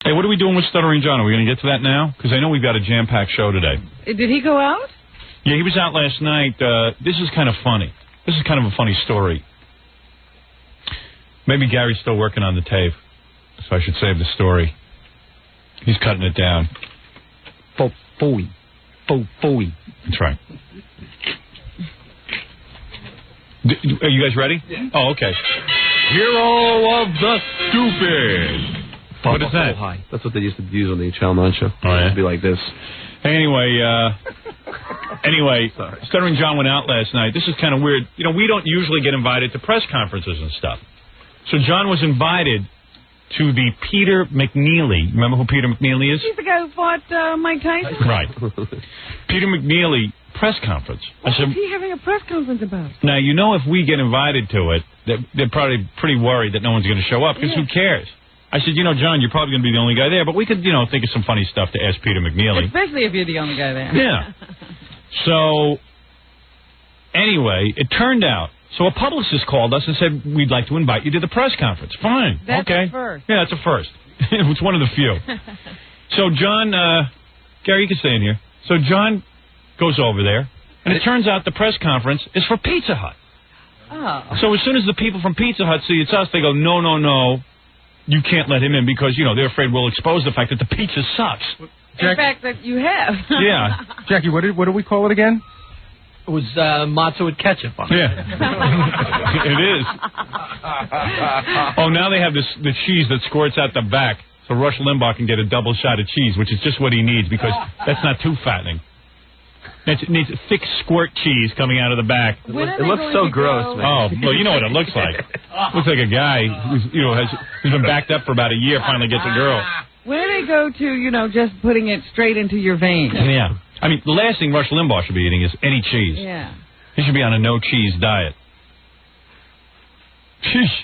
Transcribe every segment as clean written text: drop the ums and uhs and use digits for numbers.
Hey, what are we doing with Stuttering John? Are we going to get to that now? Because I know we've got a jam-packed show today. Did he go out? Yeah, he was out last night. This is kind of funny. This is kind of a funny story. Maybe Gary's still working on the tape, so I should save the story. He's cutting it down. Fooey. That's right. Are you guys ready? Yeah. Oh, okay. Hero of the Stupid. What is that? High. That's what they used to use on the Channel 9 show. Oh, yeah? It'd be like this. Anyway, Stuttering John went out last night. This is kind of weird. You know, we don't usually get invited to press conferences and stuff. So John was invited to the Peter McNeely. Remember who Peter McNeely is? He's the guy who fought Mike Tyson. Right. Peter McNeely press conference. What is he having a press conference about? Now, you know, if we get invited to it, they're probably pretty worried that no one's going to show up, because who cares? I said, you know, John, you're probably going to be the only guy there, but we could, you know, think of some funny stuff to ask Peter McNeely. Especially if you're the only guy there. Yeah. So, anyway, it turned out, so a publicist called us and said, we'd like to invite you to the press conference. Fine. That's okay. a first. Yeah, that's a first. It's one of the few. So John, Gary, you can stay in here. So John goes over there, and it turns out the press conference is for Pizza Hut. Oh. So as soon as the people from Pizza Hut see it's us, they go, no, no, no, you can't let him in, because, you know, they're afraid we'll expose the fact that the pizza sucks. In fact, that you have. Yeah. Jackie, what do we call it again? It was matzo with ketchup on it. Yeah. It is. Oh, now they have the cheese that squirts out the back, so Rush Limbaugh can get a double shot of cheese, which is just what he needs, because that's not too fattening. It needs thick squirt cheese coming out of the back. It looks so gross, man. Oh, well, you know what it looks like. Looks like a guy who's been backed up for about a year, finally gets a girl. Where do they go to, you know, just putting it straight into your veins? Yeah. I mean, the last thing Rush Limbaugh should be eating is any cheese. Yeah. He should be on a no-cheese diet. Sheesh.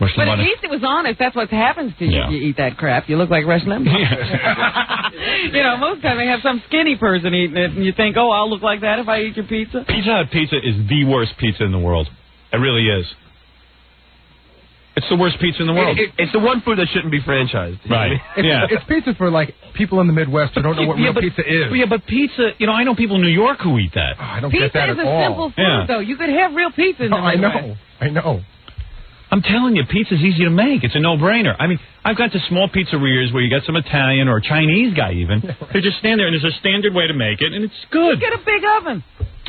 But at least it was honest. That's what happens to you. Yeah. You eat that crap. You look like Rush Limbaugh. You know, most times they have some skinny person eating it, and you think, oh, I'll look like that if I eat your pizza. Pizza Hut pizza is the worst pizza in the world. It really is. It's the worst pizza in the world. It's the one food that shouldn't be franchised. Right. It's pizza for, like, people in the Midwest who don't know what real pizza is. Yeah, but pizza, you know, I know people in New York who eat that. Oh, I don't get that at all. Pizza is a simple food, though. You could have real pizza in the Midwest. I know. I'm telling you, pizza's easy to make. It's a no-brainer. I mean, I've got to small pizzerias where you get some Italian or a Chinese guy even. They just stand there, and there's a standard way to make it, and it's good. You get a big oven.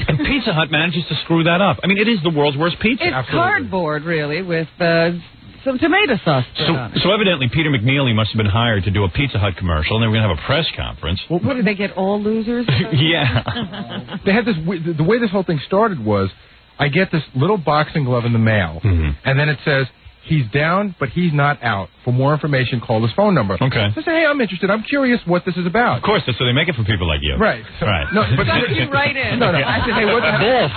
And Pizza Hut manages to screw that up. I mean, it is the world's worst pizza. It's cardboard, really, with some tomato sauce. So evidently, Peter McNeely must have been hired to do a Pizza Hut commercial, and they were going to have a press conference. Well, what, did they get all losers? Yeah. They had this. The way this whole thing started was, I get this little boxing glove in the mail, and then it says, he's down, but he's not out. For more information, call this phone number. Okay. So I say, hey, I'm interested. I'm curious what this is about. Of course, that's so they make it for people like you. Right. So, right. No, but you write in. No. I said, hey, what's this?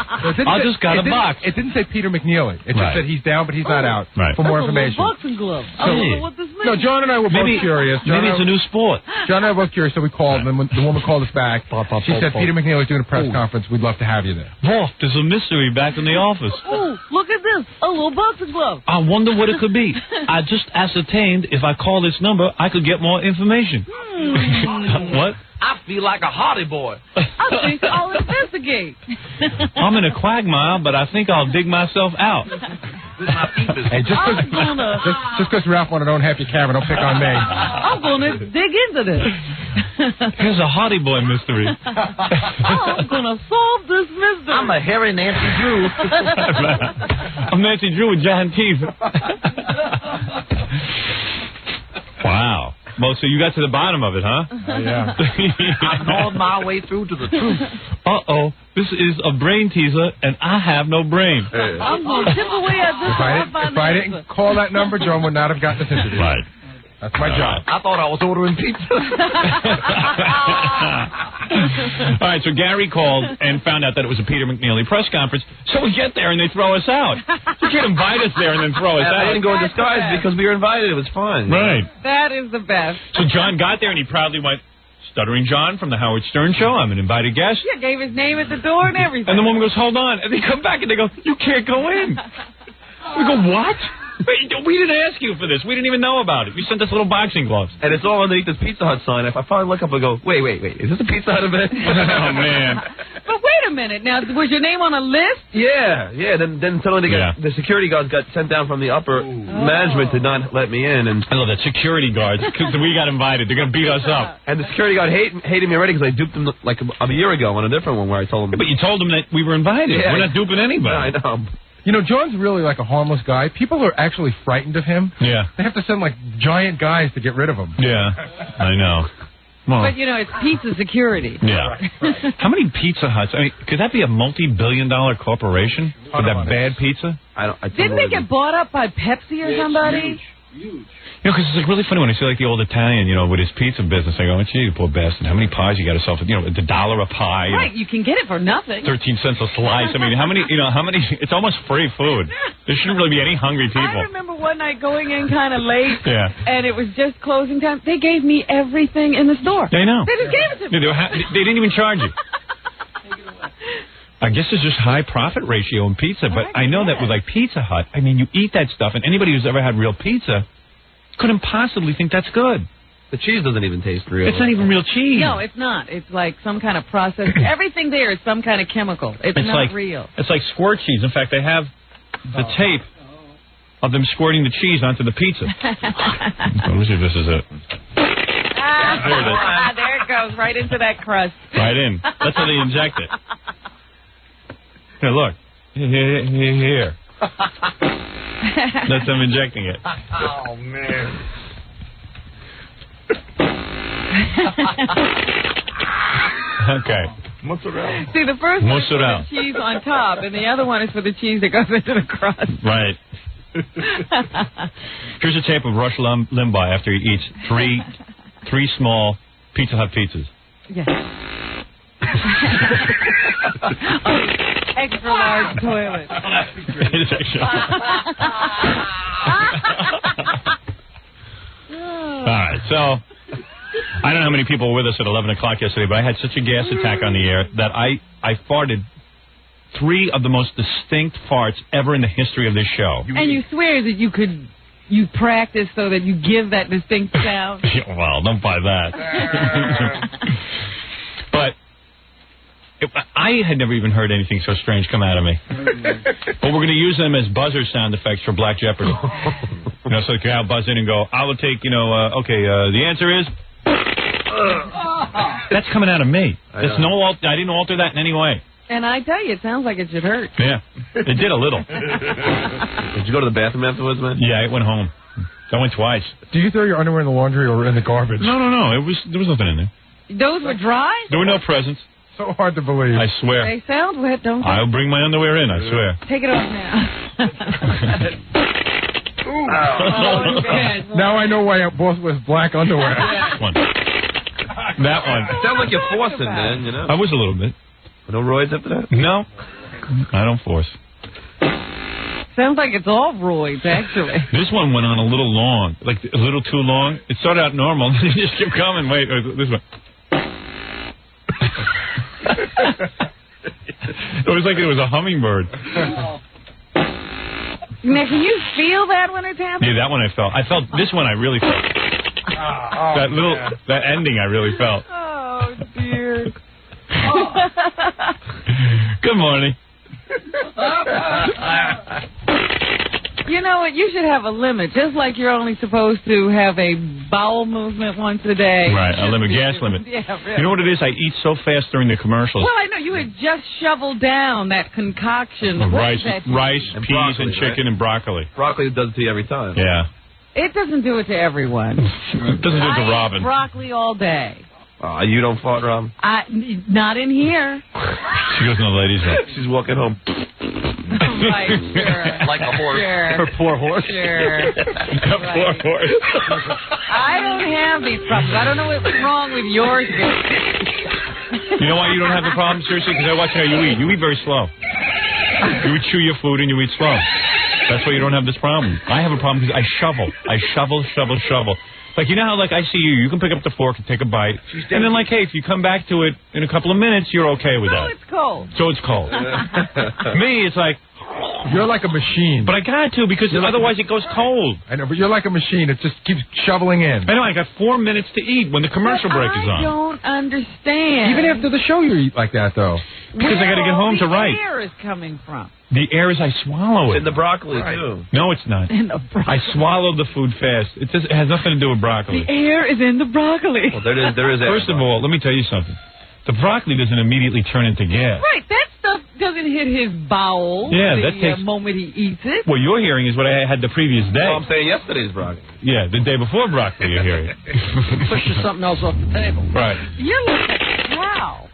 I just got a box. It didn't say Peter McNeely. It just said he's down, but he's not out. Right. For more information. Boxing glove. I don't know what this means. No, John and I were both curious. Maybe it's a new sport. John and I were both curious, so we called, and when the woman called us back, she said, Peter McNeely's doing a press conference. We'd love to have you there. Wolf, there's a mystery back in the office. Oh, look at this. A little boxing glove. I wonder what it could be. I just ascertained if I call this number, I could get more information. What? I feel like a hardy boy. I think I'll investigate. I'm in a quagmire, but I think I'll dig myself out. Hey, just because Ralph wanted to own half your camera, don't pick on me. I'm going to dig into this. Here's a hardy boy mystery. I'm going to solve this mystery. I'm a hairy Nancy Drew. I'm Nancy Drew with giant teeth. Wow. Well, so you got to the bottom of it, huh? Yeah. I gnawed my way through to the truth. Uh-oh. This is a brain teaser, and I have no brain. I'm going to chip away at this. If I didn't call that number, John would not have gotten this interview. Right. That's my job. I thought I was ordering pizza. All right, so Gary called and found out that it was a Peter McNeely press conference. So we get there and they throw us out. You can't invite us there and then throw us out. I didn't go in disguise because we were invited. It was fun. Right. That is the best. So John got there and he proudly went, Stuttering John from the Howard Stern Show. I'm an invited guest. Yeah, gave his name at the door and everything. And the woman goes, hold on. And they come back and they go, you can't go in. We go, what? We didn't ask you for this. We didn't even know about it. You sent us little boxing gloves. And it's all underneath this Pizza Hut sign. If I finally look up and go, wait, is this a Pizza Hut event? Oh, man. But wait a minute. Now, was your name on a list? Yeah. Then suddenly the security guards got sent down from the upper management to not let me in. And I love that. Security guards, because we got invited. They're going to beat us up. And the security guard hated me already because I duped him like a year ago on a different one where I told him. But you told him that we were invited. Yeah. We're not duping anybody. I know. You know, John's really like a harmless guy. People are actually frightened of him. Yeah. They have to send like giant guys to get rid of him. Yeah, I know. Well, But, you know, it's pizza security. yeah. How many Pizza Huts? I mean, could that be a multi-billion-dollar corporation for that bad pizza? Didn't they get bought up by Pepsi or somebody? Huge. You know, because it's like really funny when I see like the old Italian, you know, with his pizza business. I go, gee, poor bastard, how many pies you got yourself? You know, $1 a pie. Right, you can get it for nothing. 13 cents a slice. I mean, how many? It's almost free food. There shouldn't really be any hungry people. I remember one night going in kind of late, Yeah. and it was just closing time. They gave me everything in the store. I know. They just gave it to me. They didn't even charge you. I guess there's just high profit ratio in pizza, but I know that with like Pizza Hut, I mean, you eat that stuff, and anybody who's ever had real pizza couldn't possibly think that's good. The cheese doesn't even taste real. It's not even real cheese. No, it's not. It's like some kind of process. Everything there is some kind of chemical. It's not like, real. It's like squirt cheese. In fact, they have the tape of them squirting the cheese onto the pizza. Let me see if this is it. There it goes, right into that crust. Right in. That's how they inject it. Here, look. Here. That's them injecting it. Oh, man. Okay. Mozzarella. See, the first one is for Mozzarella. the cheese on top, and the other one is for the cheese that goes into the crust. Right. Here's a tape of Rush Limbaugh after he eats three small Pizza Hut pizzas. Yes. Extra large toilet. It's actually- All right, so I don't know how many people were with us at 11 o'clock yesterday, but I had such a gas attack on the air that I farted 3 of the most distinct farts ever in the history of this show. And you swear that you practice so that you give that distinct sound? Well, don't buy that. But I had never even heard anything so strange come out of me. But we're going to use them as buzzer sound effects for Black Jeopardy. You know, so the guy will buzz in and go, I will take, the answer is... That's coming out of me. I didn't alter that in any way. And I tell you, it sounds like it should hurt. Yeah, it did a little. Did you go to the bathroom afterwards, man? Yeah, I went home. I went twice. Do you throw your underwear in the laundry or in the garbage? No. There was nothing in there. Those were dry? There were no presents. So hard to believe. I swear. They sound wet, don't they? I'll bring my underwear in, I swear. Take it off now. Oh, good. Now I know why boss wears black underwear. That one. It sounds like you're forcing, man, you know? I was a little bit. No roids after that? No. I don't force. Sounds like it's all roids, actually. This one went on a little long, like a little too long. It started out normal, and it just kept coming. Wait, this one. It was like it was a hummingbird. Now, can you feel that when it's happening? Yeah, that one I felt. I felt this one I really felt. That ending I really felt. Oh, dear. Good morning. You know what? You should have a limit. Just like you're only supposed to have a bowel movement once a day. Right, a limit, gas limit. Yeah, really. You know what it is? I eat so fast during the commercials. Well, I know. You had just shoveled down that concoction. Of What rice, is that? peas, broccoli, and chicken, right? and broccoli. Broccoli does it to you every time. Yeah. It doesn't do it to everyone. It doesn't do it I to eat Robin. broccoli all day. You don't fart, Rob? Not in here. She goes in the ladies' room. She's walking home. Right, sure. Like a horse. Sure. Her poor horse. Sure. Poor horse. I don't have these problems. I don't know what's wrong with yours. You know why you don't have the problem? Seriously, because I watch how you eat. You eat very slow. You would chew your food and you eat slow. That's why you don't have this problem. I have a problem because I shovel. I shovel. Like, you know how, like, I see you can pick up the fork and take a bite, and then, like, hey, if you come back to it in a couple of minutes, you're okay with that. Oh, it's cold. So it's cold. Me, it's like, You're like a machine. But I got to, because otherwise it goes cold. I know, but you're like a machine. It just keeps shoveling in. I know, I got 4 minutes to eat when the commercial break is on. I don't understand. Even after the show you eat like that, though. Because I got to get home to write. Where the air is coming from? The air is I swallow it. It's in the broccoli, too. No, it's not. In the broccoli. I swallowed the food fast. It has nothing to do with broccoli. The air is in the broccoli. Well, there is air. First of all, let me tell you something. The broccoli doesn't immediately turn into gas. Right, that stuff doesn't hit his bowel the moment he eats it. What you're hearing is what I had the previous day. Well, I'm saying yesterday's broccoli. Yeah, the day before broccoli you're hearing. Pushes something else off the table. Right. You're like a cow.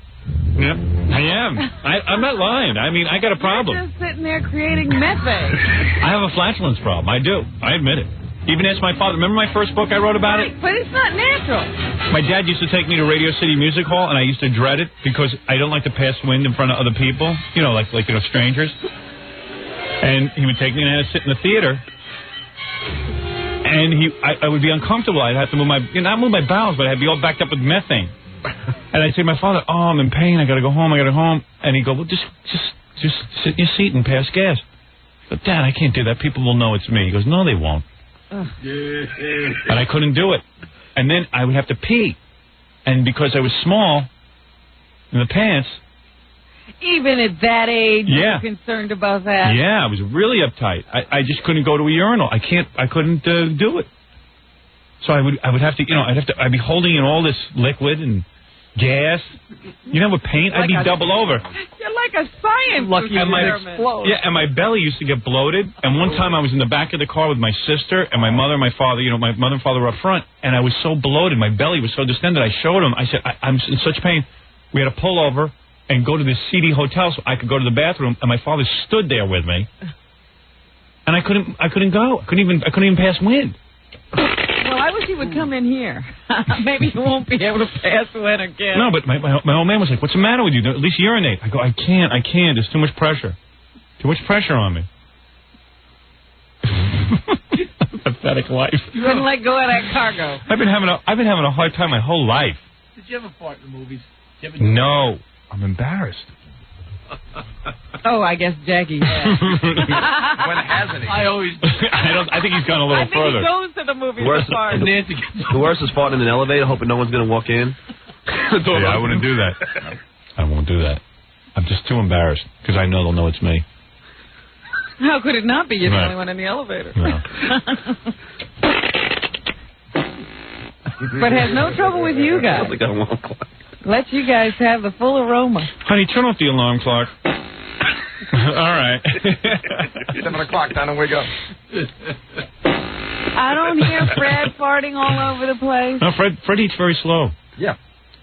Yep, I am. I'm not lying. I mean, I got a problem. You're just sitting there creating methane. I have a flatulence problem. I do. I admit it. Even asked my father. Remember my first book I wrote about it? But it's not natural. My dad used to take me to Radio City Music Hall, and I used to dread it because I don't like to pass wind in front of other people, like strangers. And he would take me, and I'd sit in the theater, and I would be uncomfortable. I'd have to move not move my bowels, but I'd be all backed up with methane. And I'd say to my father, "Oh, I'm in pain. I got to go home. And he'd go, "Well, just sit in your seat and pass gas." But Dad, I can't do that. People will know it's me. He goes, "No, they won't." And I couldn't do it. And then I would have to pee. And because I was small in the pants. Even at that age, you were concerned about that? Yeah, I was really uptight. I just couldn't go to a urinal. I couldn't do it. So I would have to, I'd be holding in all this liquid and gas. With paint, I'd be double over. You're like a science experiment. Yeah, and my belly used to get bloated. And one time I was in the back of the car with my sister and my mother and my father. My mother and father were up front, and I was so bloated. My belly was so distended. I showed them. I said, I'm in such pain. We had to pull over and go to this seedy hotel so I could go to the bathroom. And my father stood there with me, and I couldn't go. I couldn't even pass wind. Well, I wish he would come in here. Maybe he won't be able to pass wind again. No, but my old man was like, "What's the matter with you? At least urinate." I go, I can't. There's too much pressure. Too much pressure on me. Pathetic life. You wouldn't let go of that cargo. I've been having a hard time my whole life. Did you ever fart in the movies? No. I'm embarrassed. Oh, I guess Jackie has. When hasn't he? I always do. I think he's gone a little further. He goes to the movies to fart. The worst is farting in an elevator, hoping no one's going to walk in. Yeah, I wouldn't do that. I won't do that. I'm just too embarrassed because I know they'll know it's me. How could it not be? You're the only one in the elevator. No. But has no trouble with you guys. Let you guys have the full aroma. Honey, turn off the alarm clock. All right. 7 o'clock, time to wake up. I don't hear Fred farting all over the place. No, Fred eats very slow. Yeah.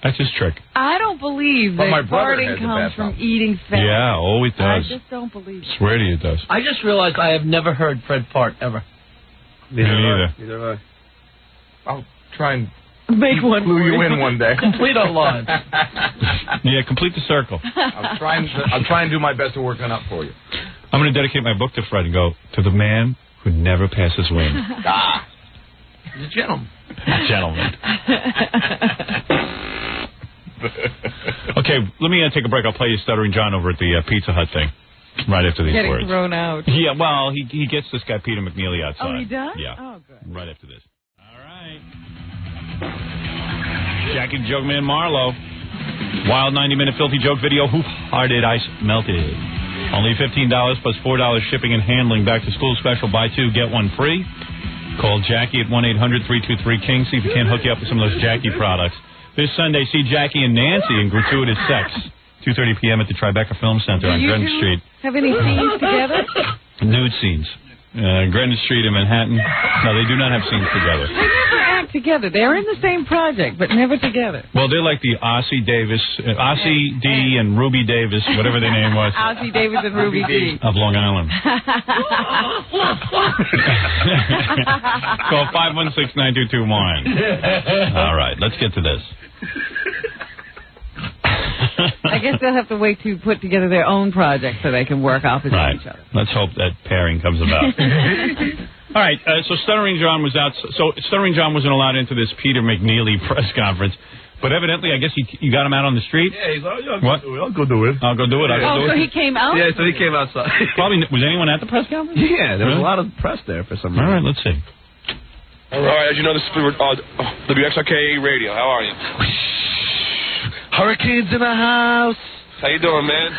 That's his trick. I don't believe that farting comes from eating fat. Yeah, always does. I just don't believe it. Swear to you it does. I just realized I have never heard Fred fart, ever. Neither. Neither have I. I'll try and make one clue you in one day. Complete our lives. Yeah, complete the circle. I'll try and do my best to work on up for you. I'm going to dedicate my book to Fred and go, to the man who never passes wind. He's a gentleman. Gentleman. Okay, let me take a break. I'll play you Stuttering John over at the Pizza Hut thing right after these words. Getting thrown out. Yeah, well, he gets this guy Peter McNeely outside. Oh, he does? Yeah. Oh, good. Right after this. All right. Jackie the Joke Man Marlowe. Wild 90-minute filthy joke video. Hearted ice melted. Only $15 plus $4 shipping and handling. Back to school special. Buy two, get one free. Call Jackie at 1-800-323-KING. See if we can't hook you up with some of those Jackie products. This Sunday, see Jackie and Nancy in Gratuitous Sex. 2:30 p.m. at the Tribeca Film Center on Greenwich Street. Have any scenes together? Nude scenes. Greenwich Street in Manhattan. No, they do not have scenes together. They never act together. They're in the same project, but never together. Well, they're like the Ossie D and Ruby Davis, whatever their name was. Ossie Davis and Ruby D. Of Long Island. Call 516-922-WINE. All right, let's get to this. I guess they'll have to wait to put together their own project so they can work opposite each other. Let's hope that pairing comes about. All right, so Stuttering John was out. So Stuttering John wasn't allowed into this Peter McNeely press conference But evidently, I guess you got him out on the street? Yeah, he's like, what? I'll go do it. I'll go do it. So he came out? Yeah, so he came outside. Probably, was anyone at the press conference? Yeah, there was a lot of press there for some reason. All right, let's see. All right, as you know, this is WXRK Radio. How are you? Hurricanes in the house. How you doing, man?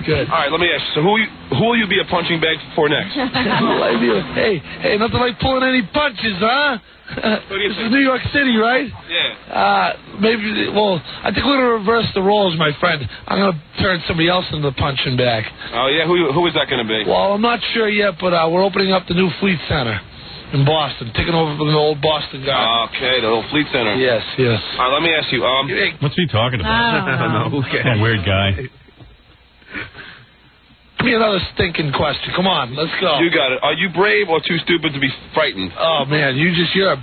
Good. All right, let me ask you. So who will you be a punching bag for next? Hey, nothing like pulling any punches, huh? This is New York City, right? Yeah. Maybe, I think we're going to reverse the roles, my friend. I'm going to turn somebody else into the punching bag. Oh, yeah? Who is that going to be? Well, I'm not sure yet, but we're opening up the new Fleet Center in Boston, taking over from the old Boston guy. Okay, the old Fleet Center. Yes. All right, let me ask you. What's he talking about? I don't know. Who cares? A weird guy. Give me another stinking question. Come on, let's go. You got it. Are you brave or too stupid to be frightened? Oh man, you're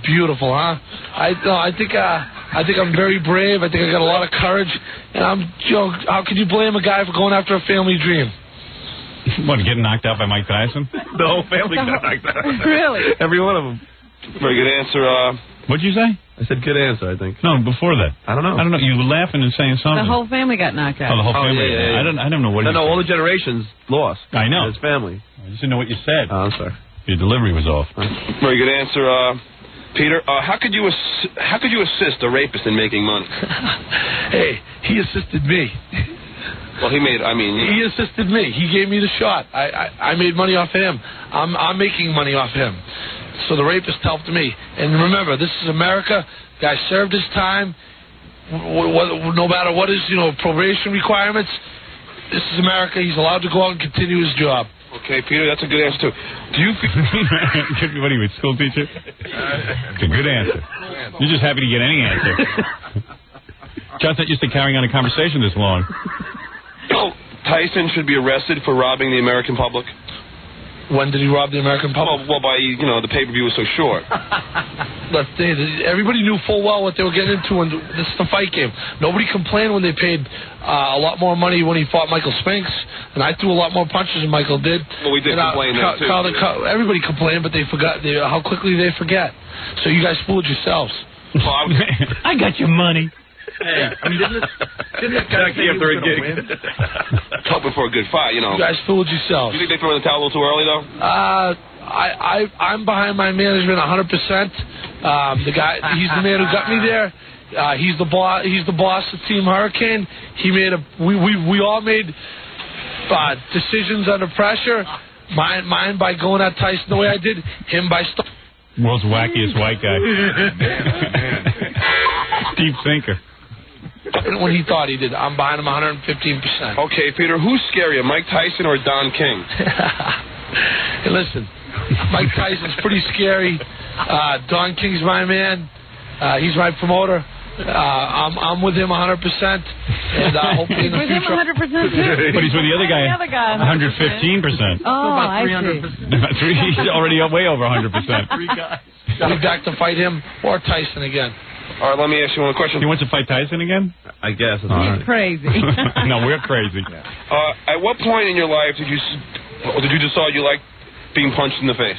beautiful, huh? I think I'm very brave. I think I got a lot of courage, and how could you blame a guy for going after a family dream? What, getting knocked out by Mike Tyson? The whole family got knocked out. Really? Every one of them. Very good answer. What'd you say? I said good answer, I think. No, before that. I don't know. You were laughing and saying something. The whole family got knocked out. Oh, the whole family. Yeah. I don't know what. No, all the generations lost. I know. His family. I just didn't know what you said. Oh, I'm sorry. Your delivery was off. Very good answer, Peter. How could you assist a rapist in making money? Hey, he assisted me. Well, he assisted me. He gave me the shot. I made money off him. I'm making money off him. So the rapist helped me. And remember, this is America. Guy served his time. No matter what his probation requirements, this is America. He's allowed to go out and continue his job. Okay, Peter, that's a good answer too. Do you feel? What are you, a school teacher? It's a good answer. You're just happy to get any answer. John's not used to carrying on a conversation this long. Tyson should be arrested for robbing the American public. When did he rob the American public? Well, by the pay-per-view was so short. Everybody knew full well what they were getting into, and this is the fight game. Nobody complained when they paid a lot more money when he fought Michael Spinks, and I threw a lot more punches than Michael did. Well, we did complain then, too. Everybody complained, but they forgot how quickly they forget. So you guys fooled yourselves. Well, I got your money. Hey, didn't this guy say after a gig? Hoping for a good fight, You guys fooled yourselves. You think they threw in the towel a little too early, though? I'm behind my management 100%. The guy, he's the man who got me there. He's the boss. He's the boss of Team Hurricane. We all made decisions under pressure. Mine by going at Tyson the way I did. Him by world's wackiest white guy. Deep thinker. When he thought he did. I'm behind him 115%. Okay, Peter, who's scarier, Mike Tyson or Don King? Hey, listen, Mike Tyson's pretty scary. Don King's my man. He's my promoter. I'm with him 100%. And hopefully in the future. With him 100% too. But he's with the other guy. 115%. Oh, I see. He's already way over 100%. I'll be back to fight him or Tyson again. All right, let me ask you one question. He wants to fight Tyson again? I guess. He's crazy. No, we're crazy. At what point in your life did you decide you liked being punched in the face?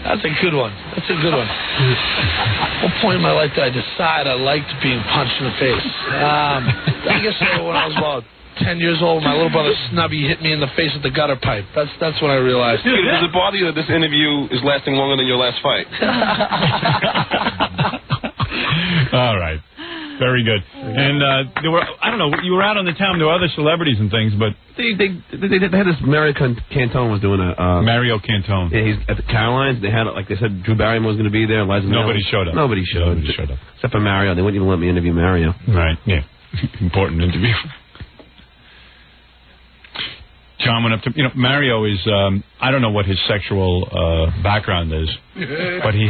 That's a good one. What point in my life did I decide I liked being punched in the face? I guess when I was about 10 years old, my little brother Snubby hit me in the face with the gutter pipe. That's when I realized. Does it bother you that this interview is lasting longer than your last fight? All right. Very good. And there were, I don't know, you were out on the town. There were other celebrities and things, but they had this Mario Cantone was doing a Mario Cantone. Yeah, he's at the Carolines. They had, like they said, Drew Barrymore was going to be there. Nobody showed up. Nobody showed up except for Mario. They wouldn't even let me interview Mario. Right. Yeah. Important interview. John went up to, Mario is, I don't know what his sexual background is, but he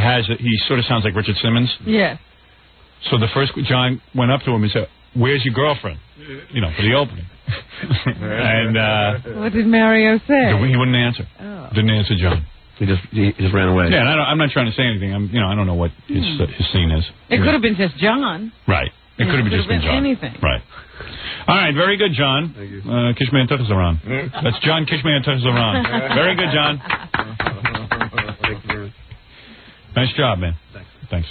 sort of sounds like Richard Simmons. Yeah. So John went up to him and said, "Where's your girlfriend?" For the opening. And what did Mario say? He wouldn't answer. Oh. Didn't answer John. He just ran away. Yeah, and I'm not trying to say anything. I don't know what his scene is. It could have been just John. Right. It could have just been John. Anything. Right. All right, very good, John. Thank you. Kishman Tukasaran. That's John Kishman Tukasaran. Very good, John. Nice job, man. Thanks.